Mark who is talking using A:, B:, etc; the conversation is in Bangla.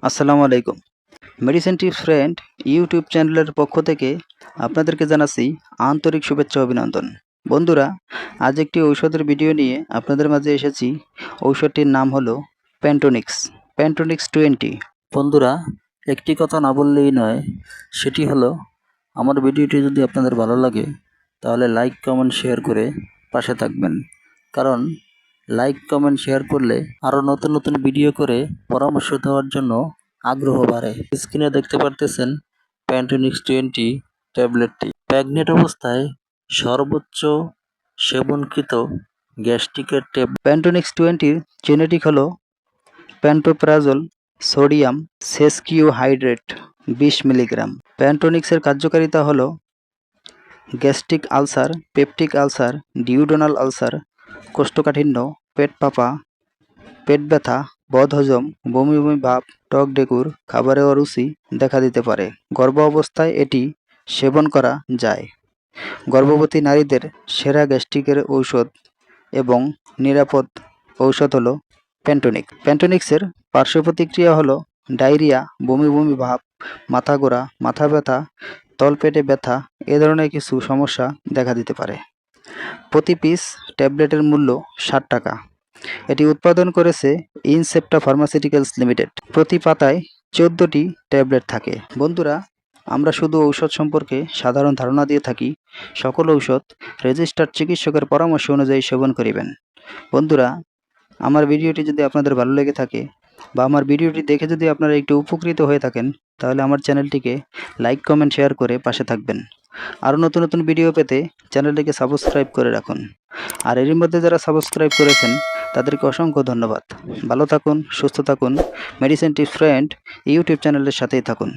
A: আসসালামু আলাইকুম। মেডিসিন টিপস ফ্রেন্ড ইউটিউব চ্যানেলের পক্ষ থেকে আপনাদেরকে জানাচ্ছি আন্তরিক শুভেচ্ছা ও অভিনন্দন। বন্ধুরা, আজ একটি ঔষধের ভিডিও নিয়ে আপনাদের মাঝে এসেছি। ঔষধটির নাম হলো প্যান্টোনিক্স 20। বন্ধুরা, একটি কথা না বললেই নয়, সেটি হলো আমার ভিডিওটি যদি আপনাদের ভালো লাগে তাহলে লাইক, কমেন্ট, শেয়ার করে পাশে থাকবেন। কারণ লাইক, কমেন্ট, শেয়ার করলে আরও নতুন নতুন ভিডিও করে পরামর্শ দেওয়ার জন্য আগ্রহ বাড়ে। স্ক্রিনে দেখতে পারতেছেন প্যান্টোনিক্স 20 ট্যাবলেটটি প্রেগনেন্ট অবস্থায় সর্বোচ্চ সেবনকৃত গ্যাস্ট্রিকের ট্যাবলেট। প্যান্টোনিক্স 20 জেনেটিক হলো প্যান্টোপ্রাজোল সোডিয়াম সেস্কিউহাইড্রেট 20 মিলিগ্রাম। প্যান্টোনিক্সের কার্যকারিতা হলো gastric ulcer, peptic ulcer, duodenal ulcer, কোষ্ঠকাঠিন্য, পেট ফাঁপা, পেট ব্যথা, বদহজম, বমি বমি ভাব, টক ডেকুর, খাবারে অরুচি দেখা দিতে পারে। গর্ভ অবস্থায় এটি সেবন করা যায়। গর্ভবতী নারীদের সেরা গ্যাস্ট্রিকের ঔষধ এবং নিরাপদ ঔষধ হলো প্যান্টোনিক্সের পার্শ্ব প্রতিক্রিয়া হলো ডায়রিয়া, বমি বমি ভাব, মাথা ঘোরা, মাথা ব্যথা, তলপেটে ব্যথা এ ধরনের কিছু সমস্যা দেখা দিতে পারে। প্রতি পিস ট্যাবলেটের মূল্য 60 টাকা। এটি উৎপাদন করেছে ইনসেপ্টা ফার্মাসিউটিক্যালস লিমিটেড। প্রতি পাতায় 14টি ট্যাবলেট থাকে। বন্ধুরা, আমরা শুধু ঔষধ সম্পর্কে সাধারণ ধারণা দিয়ে থাকি। সকল ঔষধ রেজিস্টার্ড চিকিৎসকের পরামর্শ অনুযায়ী সেবন করিবেন। বন্ধুরা, আমার ভিডিওটি যদি আপনাদের ভালো লেগে থাকে বা আমার ভিডিওটি দেখে যদি আপনারা একটু উপকৃত হয়ে থাকেন তাহলে আমার চ্যানেলটিকে লাইক, কমেন্ট, শেয়ার করে পাশে থাকবেন। আরও নতুন নতুন ভিডিও পেতে চ্যানেলটিকে সাবস্ক্রাইব করে রাখুন। আর এরই মধ্যে যারা সাবস্ক্রাইব করেছেন তাদেরকে অসংখ্য ধন্যবাদ। ভালো থাকুন, সুস্থ থাকুন। মেডিসিন টিপস ফ্রেন্ড ইউটিউব চ্যানেলের সাথেই থাকুন।